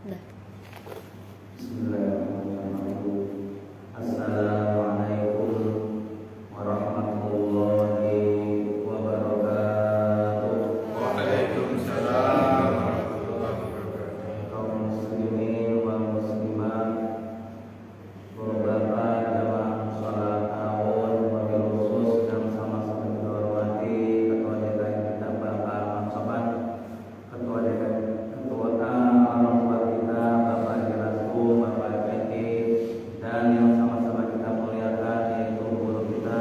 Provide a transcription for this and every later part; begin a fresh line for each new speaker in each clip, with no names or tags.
Dah.
Assalamualaikum warahmatullahi wabarakatuh.
Waalaikumsalam warahmatullahi wabarakatuh.
Kaum muslimin wal muslimat, beberapa jamaah salat tahun wabil khusus yang sama-sama kita hormati Ketua DKM kita Bapak Mansoban, Ketua DKM Ketua orang tua kita Bapak Jelasu, Bapak Peti, dan yang sama-sama kita muliakan yaitu guru kita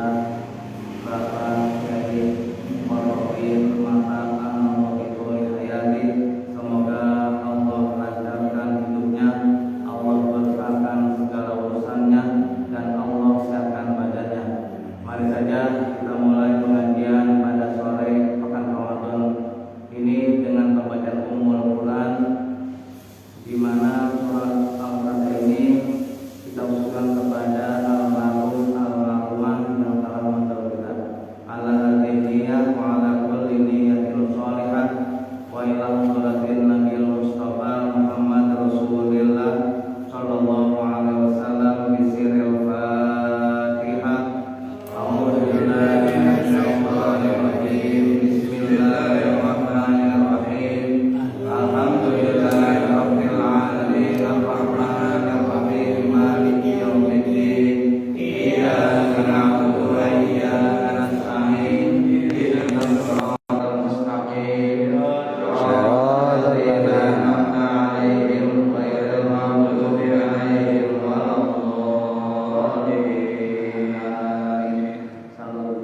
Bapak Kiai Muhammad Mahal Al-Muhyiddin Hayati. Semoga Allah lancarkan hidupnya, Allah berkahkan segala urusannya, dan Allah sehatkan badannya. Mari saja kita mulai pengajian pada sore pekan Ramadan ini dengan pembacaan Ummul Quran, di mana surat Al-Fatihah ini kita usulkan kepada almarhumah yang telah meninggal kita. Ala hadhihi wa ala kulli niyatin shalihah wa ila hadratin Nabil Mustafa Muhammad Rasulillah sallallahu alaihi wasallam bisiril Fatihah. A'udzu billahi minasyaitonir rajim. Bismillahirrahmanirrahim. Alhamdulillahi rabbil alamin arrahmanir rahim maliki yaumiddin. Iyyaka na'budu wa iyyaka nasta'in. Ihdinas siratal mustaqim. Shiratal ladzina an'amta 'alaihim ghairil maghdubi 'alaihim waladdallin.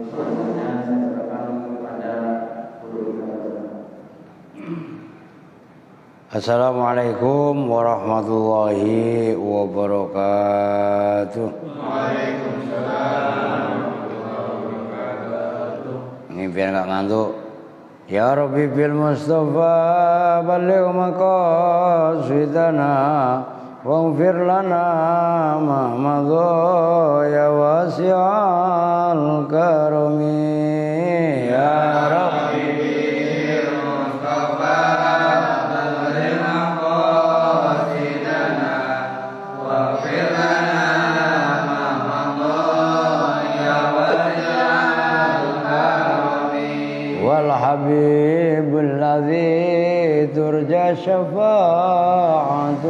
Selanjutnya saya serahkan kepada guru kita.
Assalamualaikum warahmatullahi wabarakatuh.
Waalaikumsalam warahmatullahi wabarakatuh.
Ini biar nggak ngantuk. Ya Rabbi bil Mustafa balligh maqasidana waghfir lana ma madha ya wasi'al karami ya Rabbi
bil Mustafa balligh maqasidana waghfir lana ma madha ya wasi'al karami.
wal habibul ladzi turja syafa'atuhu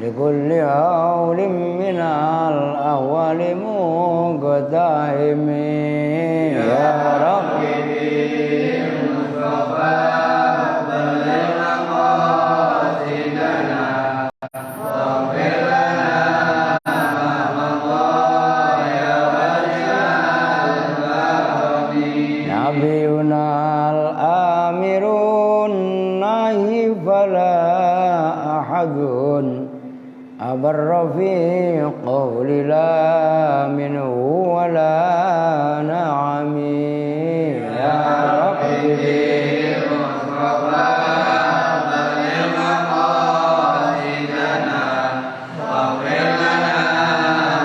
likulli hawlin minal ahwali muqtahimi ya Rabbi
bil Mustafa balligh maqasidana waghfir lana ma madha ya wasi'al karami.
Nabiyuna al-amirun nahi fala ahadun abarra fi qawli la minhu wa la na'ami ya Rabbi
bil Mustafa balligh maqasidana waghfir lana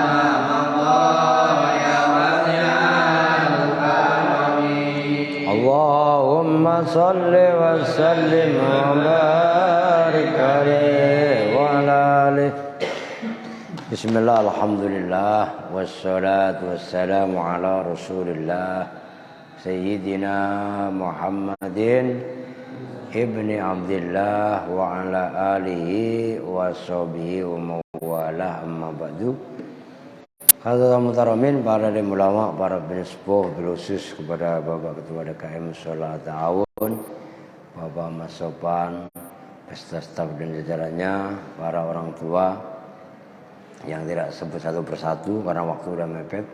ma madha ya wasi'al karami.
Allahumma salli wa sallim wa barik alaihi wa ala alihi. Bismillah, alhamdulillah, wassalatu wassalamu ala rasulillah Sayyidina Muhammadin ibni Abdillah wa ala alihi wa sahbihi wa mawalah amma ba'du. Hadirin mutaramin, para ulama, para penispoh, berusus kepada Bapak Ketua DKM Sholat Ta'awun, Bapak Mas Sopan, beserta staf dan jajarannya, para orang tua yang tidak sebut satu persatu karena waktu sudah mepet.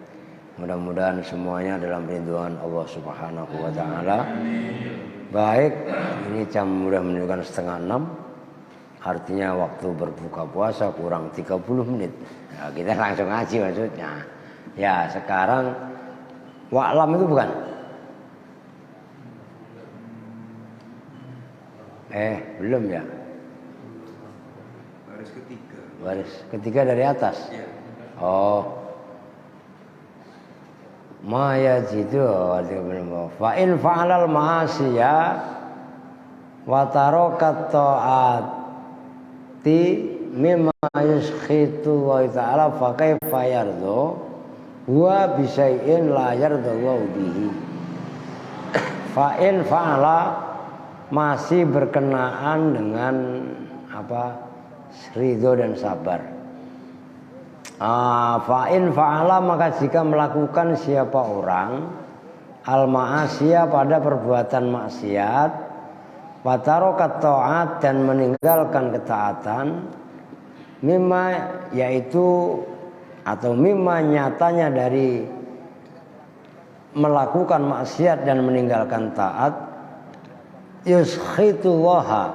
Mudah-mudahan semuanya dalam rinduan Allah Subhanahu wa Ta'ala. Baik, ini jam sudah menunjukkan 5:30, artinya waktu berbuka puasa kurang 30 menit. Nah, kita langsung ngaji maksudnya. Ya, sekarang wa'lam itu bukan? Belum ya? Baris ketiga dari atas. Oh. Ma yajidu fa in fa'alal ma'asiya wa tarakat ta'at mimma yuskhitu wa ta'ala fa kaifa yardo wa bisyai'in la yardallahu bihi. Fa in fa'ala masih berkenaan dengan ridho dan sabar. Fa in fa'ala maka jika melakukan siapa orang al-ma'asiyah pada perbuatan maksiat, wa tarokat ta'at dan meninggalkan ketaatan, mimma yaitu atau mimma nyatanya dari melakukan maksiat dan meninggalkan taat, yuskhitullaha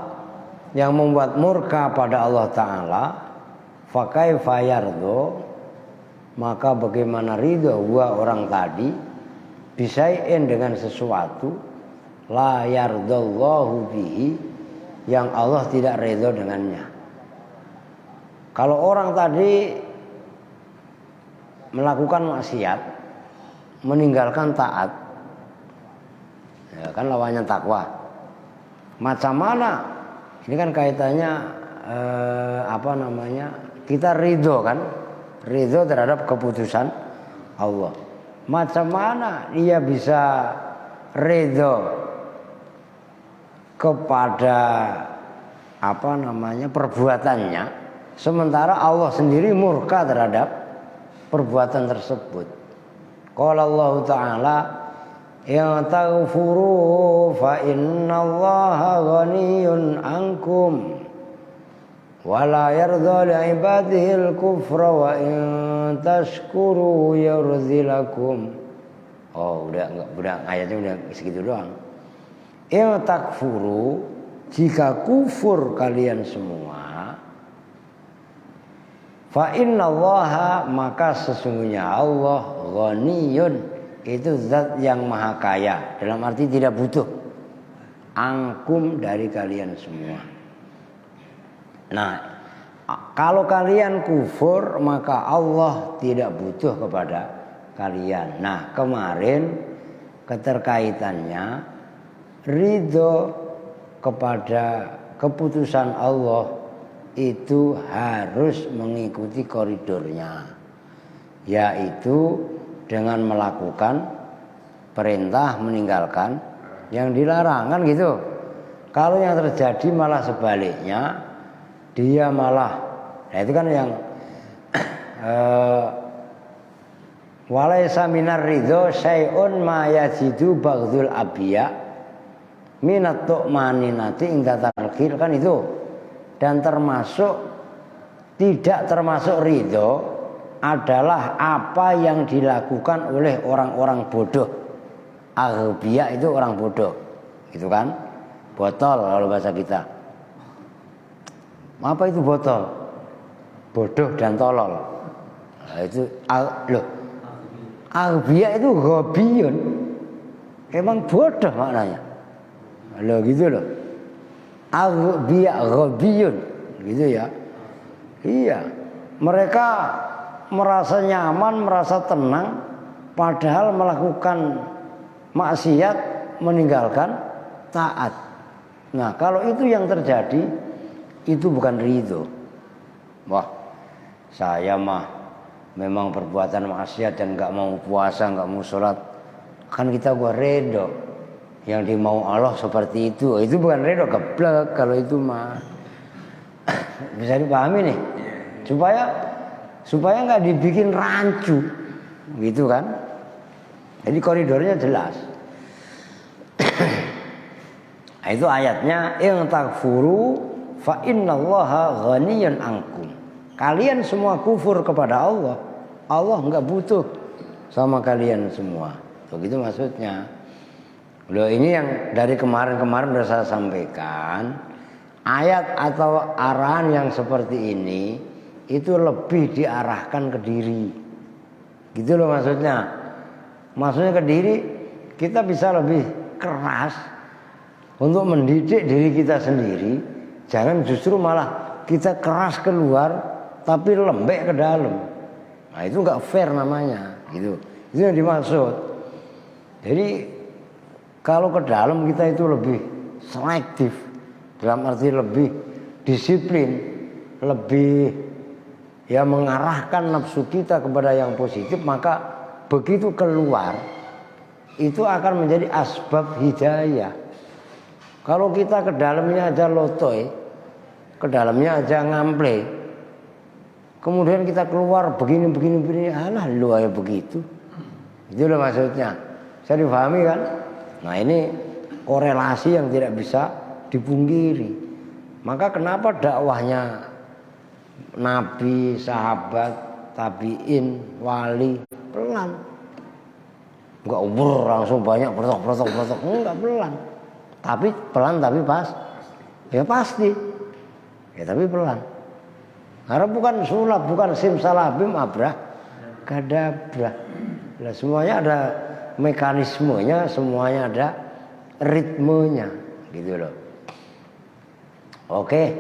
yang membuat murka pada Allah Ta'ala, fa kaifa yardo maka bagaimana ridho orang tadi bisain dengan sesuatu la yardallahu bihi yang Allah tidak ridho dengannya. Kalau orang tadi melakukan maksiat, meninggalkan taat, ya kan lawannya takwa. Macam mana? Ini kan kaitannya kita ridho kan, ridho terhadap keputusan Allah. Macam mana dia bisa ridho kepada perbuatannya, sementara Allah sendiri murka terhadap perbuatan tersebut. Qala Allah Ta'ala, ya taghfuru fa innallaha ghaniyun ankum wa la yarda li ibadihil kufra wa in tashkuru yarzilakum. Udah ayatnya udah segitu doang. Ya takfuru, jika kufur kalian semua, fa innallaha maka sesungguhnya Allah ghaniyun, itu zat yang maha kaya, dalam arti tidak butuh, angkum dari kalian semua. Nah, kalau kalian kufur maka Allah tidak butuh kepada kalian. Nah, kemarin keterkaitannya ridho kepada keputusan Allah itu harus mengikuti koridornya, yaitu dengan melakukan perintah, meninggalkan yang dilarang, kan gitu. Kalau yang terjadi malah sebaliknya, dia malah, nah itu kan yang walaysa minar ridho syai'un ma yajidu baghdul abiya minat tu'maninati inda tarkil, kan itu. Dan tidak termasuk ridho adalah apa yang dilakukan oleh orang-orang bodoh. Aghbiya itu orang bodoh, gitu kan? Botol kalau bahasa kita. Apa itu botol? Bodoh dan tolol. Nah, itu aghbiya itu ghabiyun. Emang bodoh maknanya. Loh gitu loh. Aghbiya ghabiyun, gitu ya. Iya. Mereka merasa nyaman, merasa tenang, padahal melakukan maksiat, meninggalkan taat. Nah, kalau itu yang terjadi, itu bukan ridho. Wah, saya mah memang perbuatan maksiat dan gak mau puasa, gak mau sholat, kan kita gua ridho. Yang dimau Allah seperti itu bukan ridho, geblek kalau itu mah. Bisa dipahami nih, supaya nggak dibikin rancu, gitu kan? Jadi koridornya jelas. Nah, itu ayatnya, in takfuru fa innallaha ghaniyun ankum. Kalian semua kufur kepada Allah, Allah nggak butuh sama kalian semua. Begitu maksudnya. Loh, ini yang dari kemarin sudah saya sampaikan. Ayat atau arahan yang seperti ini itu lebih diarahkan ke diri. Gitu loh maksudnya. Maksudnya ke diri, kita bisa lebih keras untuk mendidik diri kita sendiri. Jangan justru malah kita keras keluar tapi lembek ke dalam. Nah, itu enggak fair namanya, gitu. Itu yang dimaksud. Jadi kalau ke dalam kita itu lebih selektif, dalam arti lebih disiplin. lebih ya mengarahkan nafsu kita kepada yang positif, maka begitu keluar itu akan menjadi asbab hidayah. Kalau kita ke dalamnya aja lotoy, ke dalamnya aja ngample, kemudian kita keluar begini, alah lu aja begitu. Itu loh maksudnya. Saya dipahami kan? Nah ini korelasi yang tidak bisa dipungkiri. Maka kenapa dakwahnya Nabi, sahabat, tabiin, wali pelan? Enggak langsung banyak protok. Enggak pelan. Tapi pelan tapi pas. Ya pasti. Ya tapi pelan. Karena bukan sulap, bukan simsalabim abrah kadabra. Nah, semuanya ada mekanismenya, semuanya ada ritmenya, gitu loh. Oke.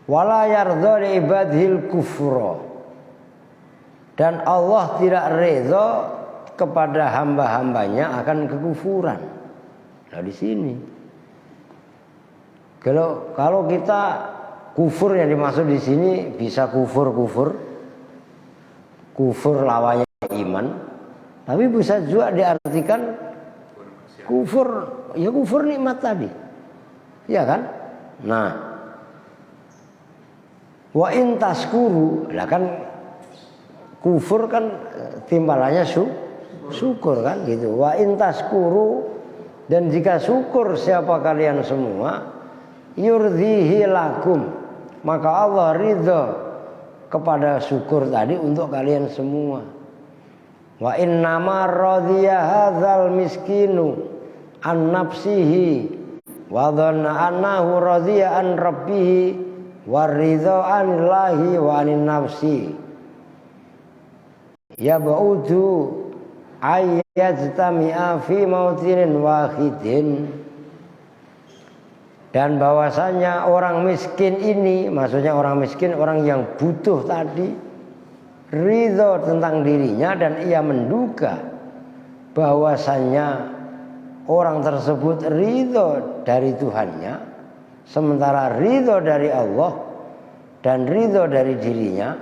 Wala yardha li ibadil kufra. Dan Allah tidak redha kepada hamba-hambanya akan kekufuran. Nah di sini. Kalau kita kufur yang dimaksud di sini bisa kufur lawannya iman, tapi bisa juga diartikan kufur, ya kufur nikmat tadi, ya kan? Nah, wa in taskuru, lah kan kufur kan timbalannya syukur kan gitu. Wa in taskuru, dan jika syukur siapa kalian semua, yurdihi lakum, maka Allah ridha kepada syukur tadi untuk kalian semua. Wa innama radhiya hadzal miskinu an nafsihi wa dhanna annahu radhiya an rabbih wa ridha anillahi wa anin nafsi yab'udu ayyajtami'a fi mautinin wahidin. Dan bahwasanya orang miskin ini, maksudnya orang miskin, orang yang butuh tadi, ridho tentang dirinya dan ia menduga bahwasanya orang tersebut ridho dari Tuhannya, sementara ridho dari Allah dan ridho dari dirinya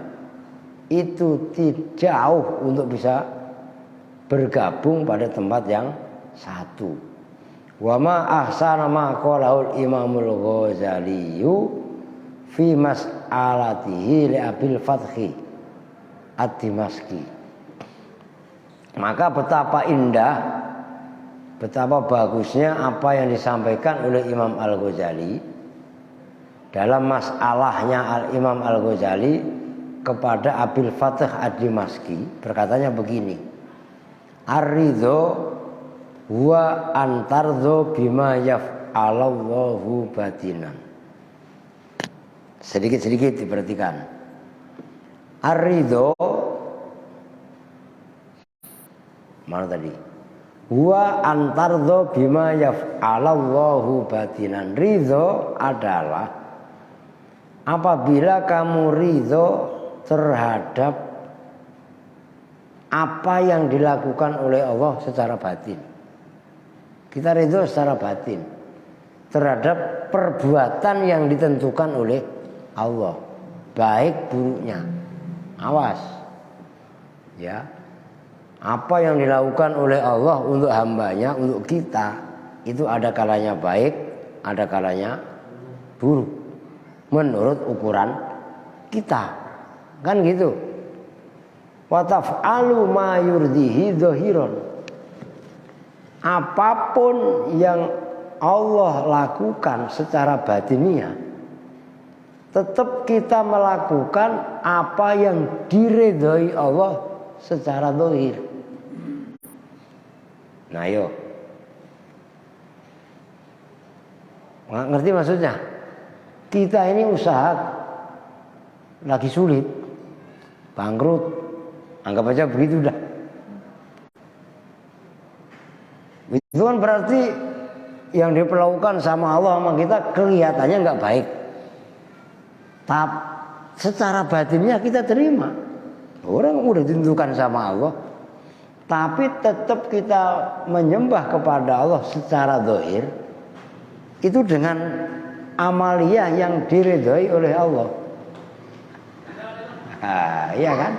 itu tidak jauh untuk bisa bergabung pada tempat yang satu. Wa ma ahsana ma qalahul Imamul Ghazali fi mas'alatihi li Abil Fathi Ad-Dimashqi. Maka betapa indah, betapa bagusnya apa yang disampaikan oleh Imam Al-Ghazali dalam masalahnya Al-Imam Al-Ghazali kepada Abil Fath Ad-Dimashqi. Berkatanya begini, ar-ridho wa antardo bima yaf'alallahu batinan. Sedikit-sedikit diperhatikan. Ar-ridho, mana tadi? Wa antardo bima yaf'alallahu batinan. Ridho adalah apabila kamu ridho terhadap apa yang dilakukan oleh Allah secara batin. Kita ridho secara batin terhadap perbuatan yang ditentukan oleh Allah, baik buruknya. Awas, ya. Apa yang dilakukan oleh Allah untuk hambanya, untuk kita, itu ada kalanya baik, ada kalanya buruk, menurut ukuran kita, kan gitu. Wa taf'alu ma yurdihi dhahiran. Apapun yang Allah lakukan secara batiniah, tetap kita melakukan apa yang diridhoi Allah secara zahir. Nah yo, ngerti maksudnya? Kita ini usaha lagi sulit, bangkrut, anggap aja begitu dah. Itu kan berarti yang diperlakukan sama Allah sama kita kelihatannya nggak baik. Tapi secara batinnya kita terima. Orang udah ditentukan sama Allah, tapi tetap kita menyembah kepada Allah secara zahir. itu dengan amalia yang diridhoi oleh Allah. Iya kan?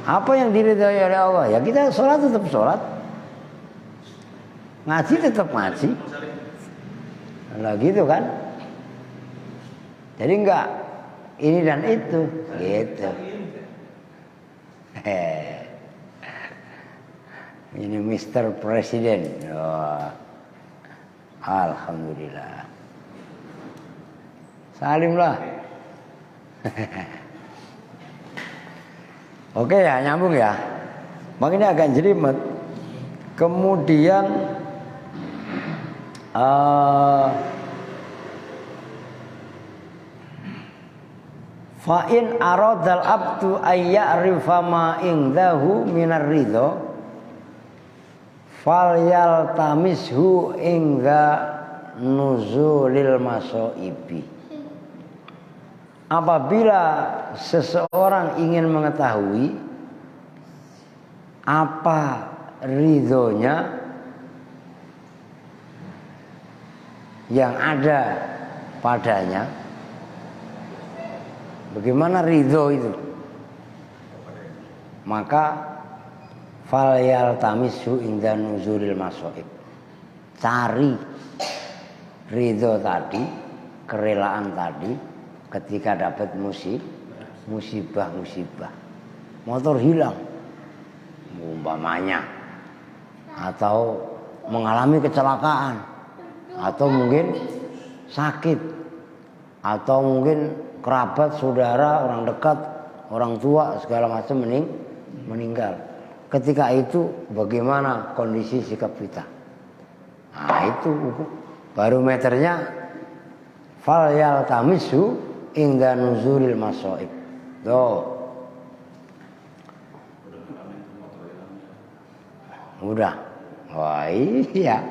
Apa yang diridhoi oleh Allah? Ya kita sholat tetap sholat, ngaji tetap ngaji. Nah gitu kan? Jadi enggak ini dan itu, gitu. Ini Mr. Presiden. Oh, alhamdulillah. Salimlah. Oke ya, nyambung ya. Makanya agak jelimet. Kemudian fa in aradal abdu ayya'rifa ma indahu minar ridho falyaltamishu ingda nuzulil masoibi. Apabila seseorang ingin mengetahui apa ridhonya yang ada padanya, bagaimana ridho itu, maka falyaltamishu inda nuzulil masoib. Cari ridho tadi, kerelaan tadi ketika dapat musibah. Motor hilang umpamanya, atau mengalami kecelakaan, atau mungkin sakit, atau mungkin kerabat, saudara, orang dekat, orang tua segala macam meninggal. Ketika itu bagaimana kondisi sikap kita? Nah itu barometernya falyaltamishu inda nuzulil masoib. Tuh. Udah. Wah iya.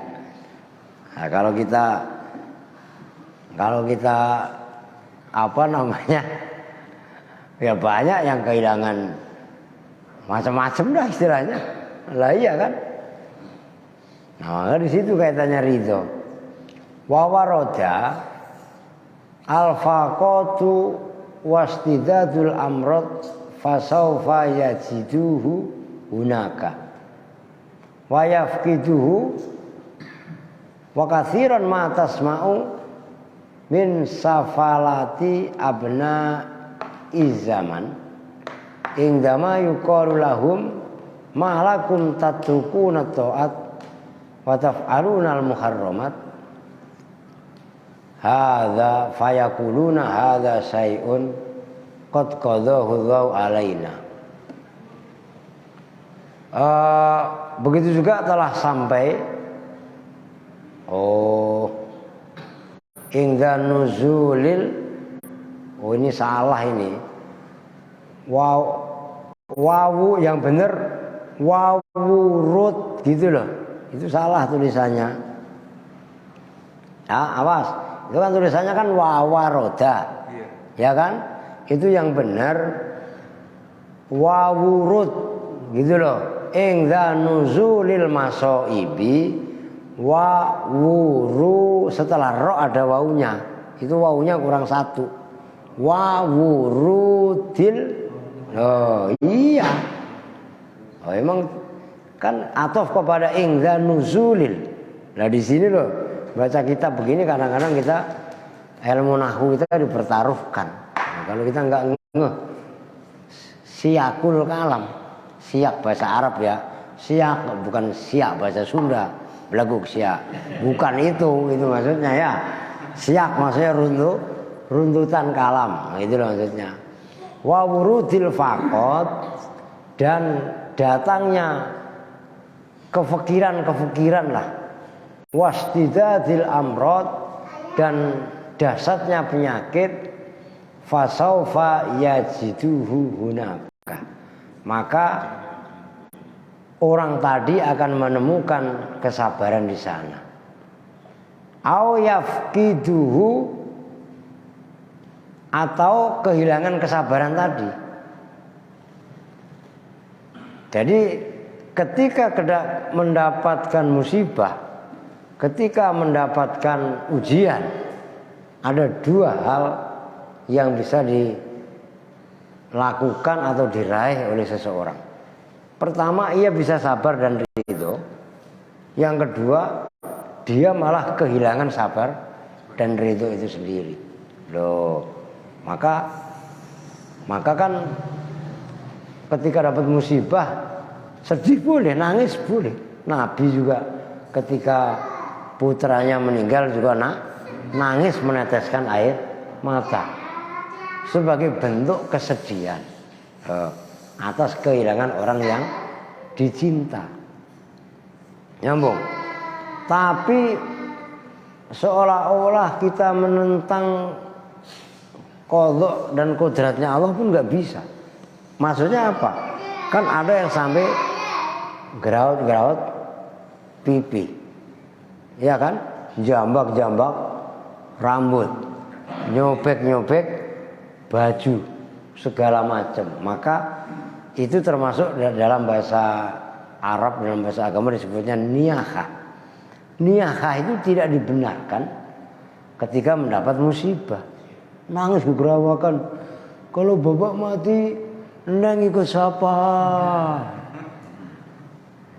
Nah, kalau kita apa namanya? Ya banyak yang kehilangan macam-macam dah istilahnya. Lah iya kan? Nah, di situ kaitannya ridho. Wa waroda al-faqatu wastidadul amrad fasawfa yajiduhu hunaka wa yafqiduhu wa katsiran ma tasma'u min safalati abna izaman indama yuqalu lahum ma lakum tatrukuna ta'at wa taf'aluna al-muharramat hadza fayakuluna hadza syai'un qad qadahu Allahu alaina. Begitu juga telah sampai ingda nuzulil, ini salah ini, wawu yang benar wawurut gitu loh, itu salah tulisannya. Ya awas, itu kan tulisannya kan wawaroda, ya kan? Itu yang benar wawurut gitu loh. Ingda nuzulil masoibi wawuru, setelah ro ada wawunya, itu wawunya kurang satu. Wawurudil, oh iya, oh emang kan atof kepada ingda nuzulil. Nah di sini loh baca kitab begini kadang-kadang kita ilmu nahwu kita dipertaruhkan. Nah, kalau kita nggak ngeh siakul kalam, siak bahasa Arab ya, siak bukan siak bahasa Sunda, belaguk siak, bukan itu maksudnya ya. Siak maksudnya runtutan kalam, nah, itu maksudnya. Wa wurudil faqat, dan datangnya kefikiran lah. Wastidadil amrad, dan dahsyatnya penyakit. Fasaufa yajiduhu hunaka, maka orang tadi akan menemukan kesabaran di sana. Au yafqiduhu, atau kehilangan kesabaran tadi. Jadi ketika mendapatkan musibah, ketika mendapatkan ujian ada dua hal yang bisa dilakukan atau diraih oleh seseorang. Pertama, ia bisa sabar dan ridho. Yang kedua, dia malah kehilangan sabar dan ridho itu sendiri. Loh, maka kan ketika dapat musibah sedih boleh, nangis boleh. Nabi juga ketika putranya meninggal juga nangis meneteskan air mata sebagai bentuk kesedihan atas kehilangan orang yang dicinta. Nyambung. Tapi seolah-olah kita menentang qadha dan kodratnya Allah pun nggak bisa. Maksudnya apa? Kan ada yang sampai geraut-geraut pipi, ya kan? Jambak-jambak rambut, nyobek-nyobek baju, segala macam. Maka itu termasuk dalam bahasa Arab, dalam bahasa agama disebutnya niyahah. Niyahah itu tidak dibenarkan ketika mendapat musibah. Nangis gegerawakan. Kalau bapak mati, neng ikut siapa?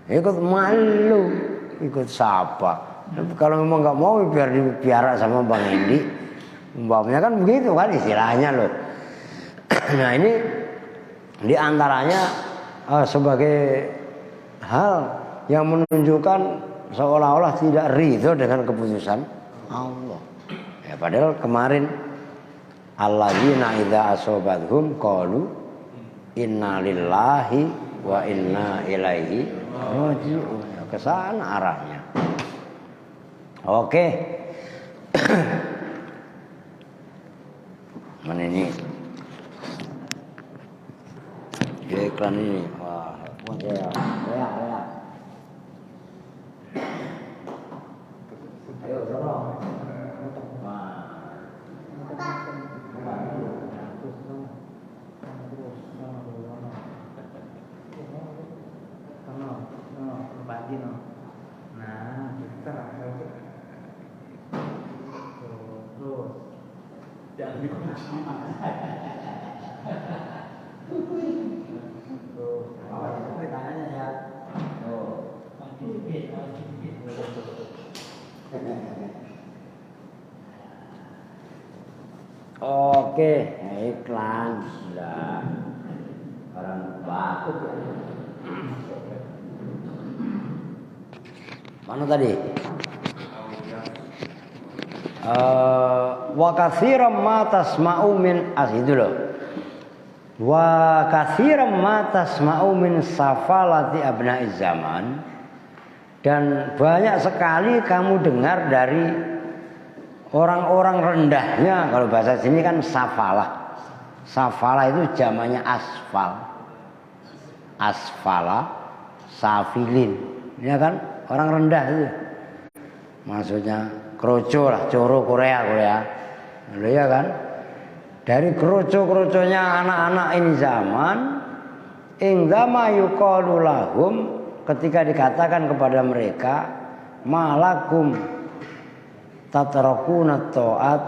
Ikut malu, ikut siapa? Kalau memang nggak mau biar dipiara sama Bang Indi, umpamanya kan begitu kan istilahnya loh. Nah ini diantaranya sebagai hal yang menunjukkan seolah-olah tidak ridho dengan keputusan Allah. Ya, padahal kemarin alladzina idza asobathum qalu inna lillahi wa inna ilaihi raji'un. Ke sana arahnya. Oke. Mana ini? Iklan ini. Wah, ya. Ayo, dorong.
Nah, kita terus jangan dikunci. Tangannya ya.
Oke, iklan sudah. Orang batuk ya. Mana tadi? Wa katsiran ma tasma'u min itu loh. Wa katsiran ma tasma'u min safalati abna'iz zaman. Dan banyak sekali kamu dengar dari orang-orang rendahnya. Kalau bahasa sini kan safalah. Safalah itu jamannya asfal. Asfala, safilin. Ya kan? Orang rendah itu. Maksudnya kroco lah, coro Korea. Lalu ya kan? Dari kroco-kroconya anak-anak ini zaman, ingdama yuqalu lahum, ketika dikatakan kepada mereka, malakum tatrakuna ta'at,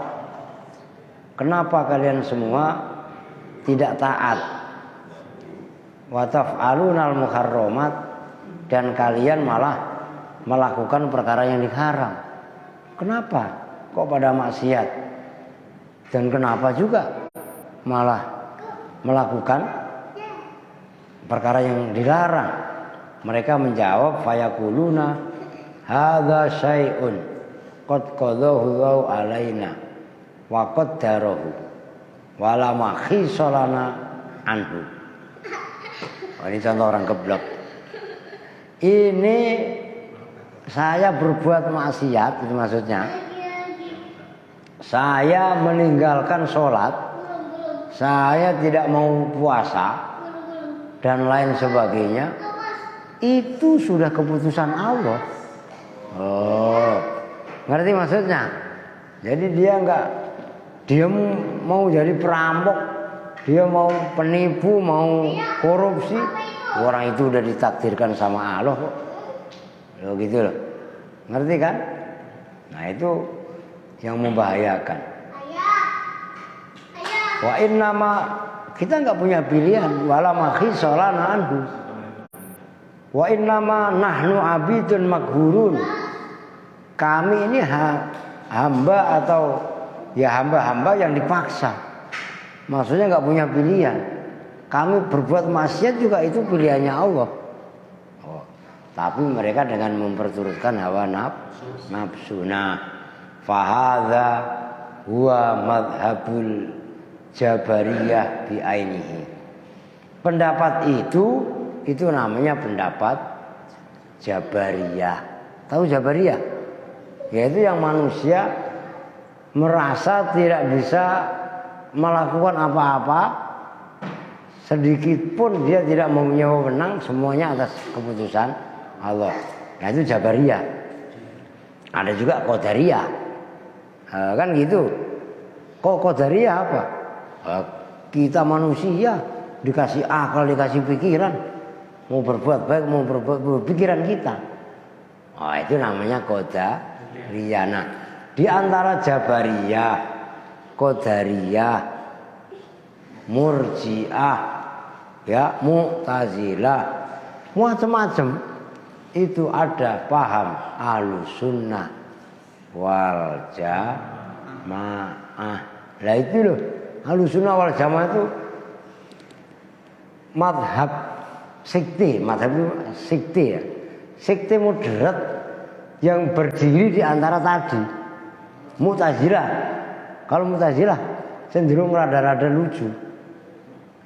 kenapa kalian semua tidak taat? Wa taf'alunal muharramat, dan kalian malah melakukan perkara yang diharam. Kenapa? Kok pada maksiat? Dan kenapa juga malah melakukan perkara yang dilarang? Mereka menjawab, fayaquluna hadza syai'un qad qadahu Allahu alaina wa qaddarahu wa la makhisalana anhu. Ini contoh orang geblek. Ini saya berbuat maksiat, itu maksudnya. Saya meninggalkan sholat, saya tidak mau puasa, dan lain sebagainya. Itu sudah keputusan Allah. Oh, ngerti maksudnya? Jadi dia mau jadi perampok, dia mau penipu, mau korupsi. Orang itu udah ditakdirkan sama Allah kok. Loh gitu loh. Ngerti kan? Nah itu yang membahayakan. Wa innama kita nggak punya pilihan. Wala makhisolana anhu. Wa innama nahnu abidun maghurun. Kami ini hamba atau ya hamba-hamba yang dipaksa. Maksudnya nggak punya pilihan. Kami berbuat maksiat juga itu pilihannya Allah. Oh, tapi mereka dengan memperturutkan hawa nafsu. Nah, fahadha huwa madhabul Jabariyah bi'ainihi. Pendapat itu namanya pendapat Jabariyah. Tahu Jabariyah? Yaitu yang manusia merasa tidak bisa melakukan apa-apa, sedikit pun dia tidak mempunyai wewenang, semuanya atas keputusan Allah. Nah itu Jabariyah. Ada juga Qadariyah. Kan gitu. Kok Qadariyah apa? Kita manusia dikasih akal, dikasih pikiran, mau berbuat baik, mau berbuat pikiran kita. Oh itu namanya Qadariyah. Nah, di antara Jabariyah, Qadariyah, Murji'ah, ya Mu'tazilah, macam-macam itu ada paham Ahlussunnah wal Jamaah. Lah itu loh, Ahlussunnah wal Jamaah itu madhab sekte, madhab sekte ya, sekte moderat yang berdiri di antara tadi. Mu'tazilah, kalau Mu'tazilah cenderung rada-rada lucu.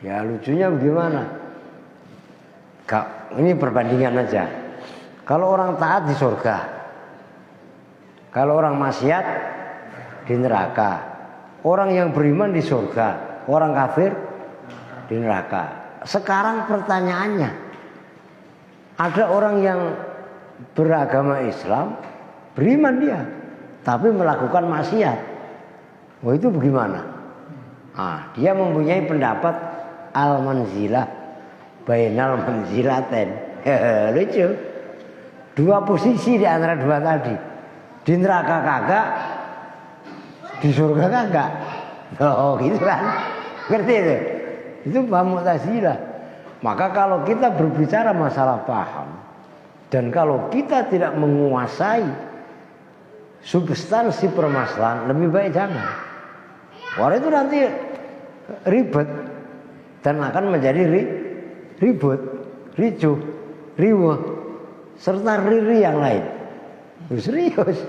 Ya lucunya bagaimana? Ini perbandingan aja. Kalau orang taat di surga, kalau orang maksiat di neraka. Orang yang beriman di surga, orang kafir di neraka. Sekarang pertanyaannya, ada orang yang beragama Islam, beriman dia, tapi melakukan maksiat. Wah itu bagaimana? Nah, dia mempunyai pendapat al-manzilah bainal manzilaten. Lucu. Dua posisi di antara dua tadi. Di neraka kagak, di surga kagak. Oh gitu kan. Ngerti itu? Itu paham Mu'tazilah. Maka kalau kita berbicara masalah paham, dan kalau kita tidak menguasai substansi permasalahan, lebih baik jangan. Orang itu nanti ribet dan akan menjadi ribut, ricuh, riweh, serta riri yang lain. Serius.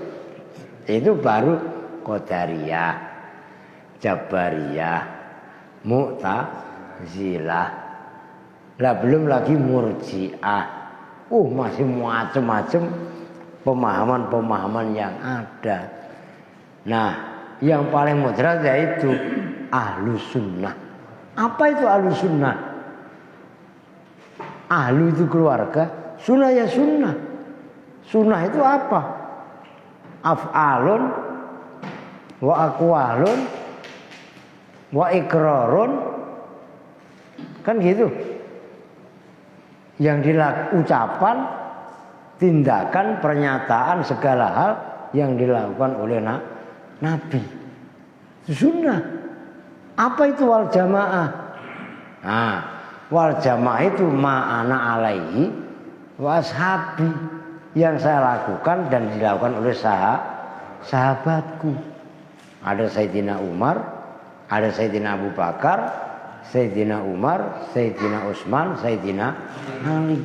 Itu baru Qadariyah, Jabariyah, Mu'tazilah. Lah belum lagi Murji'ah. Masih macam-macam pemahaman-pemahaman yang ada. Nah, yang paling moderat yaitu Ahlussunnah. Apa itu Ahlussunnah? Ahlu itu keluarga, sunnah ya sunnah. Sunnah itu apa? Af'alun wa aqwalun wa iqrarun. Kan gitu. Yang ucapan, tindakan, pernyataan, segala hal yang dilakukan oleh Nabi. Sunnah. Apa itu wal jamaah? Nah, wal jamaah itu ma'ana alaihi wa ashabi, yang saya lakukan dan dilakukan oleh sahabatku. Ada Sayyidina Umar, ada Sayyidina Abu Bakar, Sayyidina Umar, Sayyidina Utsman, Sayyidina Ali.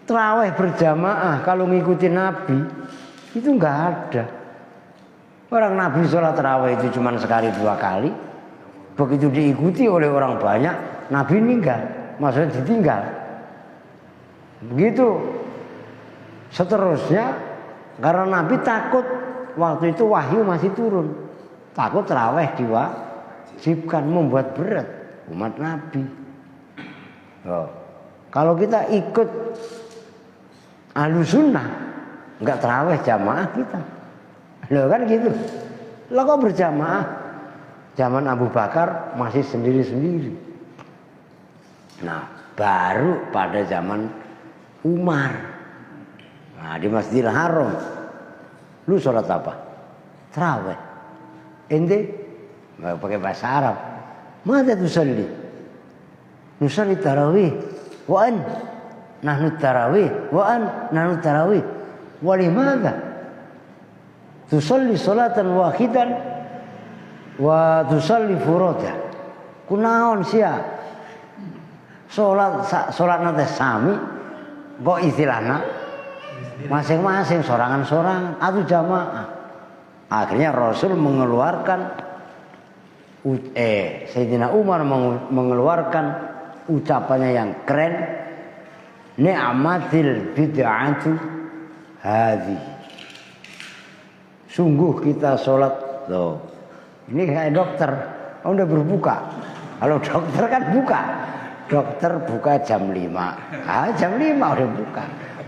Tarawih berjamaah kalau ngikutin Nabi itu enggak ada. Orang Nabi sholat tarawih itu cuma sekali dua kali. Begitu diikuti oleh orang banyak, Nabi meninggal, maksudnya ditinggal. Begitu seterusnya, karena Nabi takut waktu itu wahyu masih turun, takut tarawih diwajibkan, membuat berat umat Nabi. Kalau kita ikut Ahlussunnah, enggak tarawih jamaah kita. Loh kan gitu. Lah kok berjamaah? Zaman Abu Bakar masih sendiri-sendiri. Nah, baru pada zaman Umar. Nah, di Masjidil Haram. Lu sholat apa? Tarawih. Ente pakai bahasa Arab. Mada tusalli? Nusalli tarawih. Wa an nahnu tarawih. Wa an nahnu tarawih. Wa limadha? Tusalli salatan wahidan wa tusalli furuda. Kunaon sia? Salat nate sami kok istilahna masing-masing sorangan-sorangan atau jamaah. Akhirnya Rasul mengeluarkan Sayyidina Umar mengeluarkan ucapannya yang keren, ni'matil bid'atu hadhi. Sungguh kita sholat loh. Ini kayak dokter, udah berbuka. Kalau dokter kan buka. Dokter buka jam 5. Jam 5 udah buka.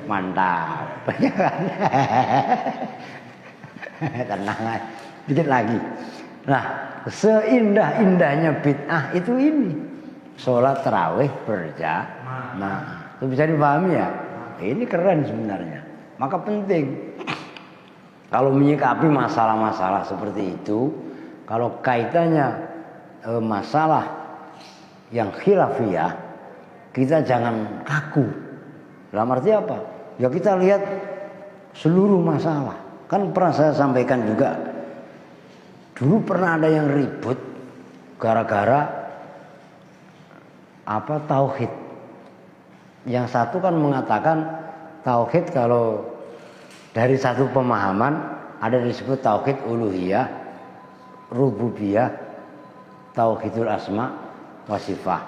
Mantap. Tenang aja. Dikit lagi. Nah, seindah-indahnya bid'ah itu ini. Sholat tarawih berjamaah. Itu bisa dipahami ya? Ini keren sebenarnya. Maka penting. Kalau menyikapi masalah-masalah seperti itu, kalau kaitannya masalah yang khilafiyah, kita jangan kaku. Dalam arti apa? Ya kita lihat seluruh masalah. Kan pernah saya sampaikan juga, dulu pernah ada yang ribut gara-gara tauhid. Yang satu kan mengatakan tauhid kalau dari satu pemahaman ada disebut tauhid uluhiyah, rububiyah, tauhidul asma wa sifat.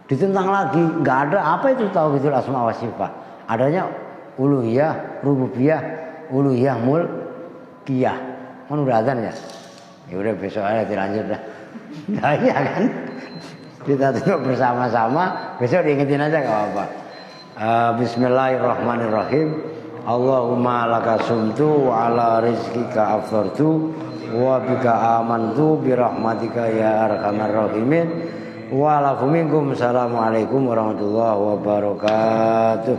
Ditentang lagi, nggak ada apa itu tauhidul asma wa sifat. Adanya uluhiyah, rububiyah, uluhiyah mulkiyah. Kan udah azan ya? Ya udah besok aja dilanjut dah. Nah iya kan? Kita tengok bersama-sama, besok diingetin aja enggak apa-apa. Bismillahirrahmanirrahim. Allahumma laka sumtu wa ala rizkika aftartu wa bika amantu bi rahmatika ya arhamar rahimin. Wa lakum minkum. Assalamualaikum warahmatullahi wabarakatuh.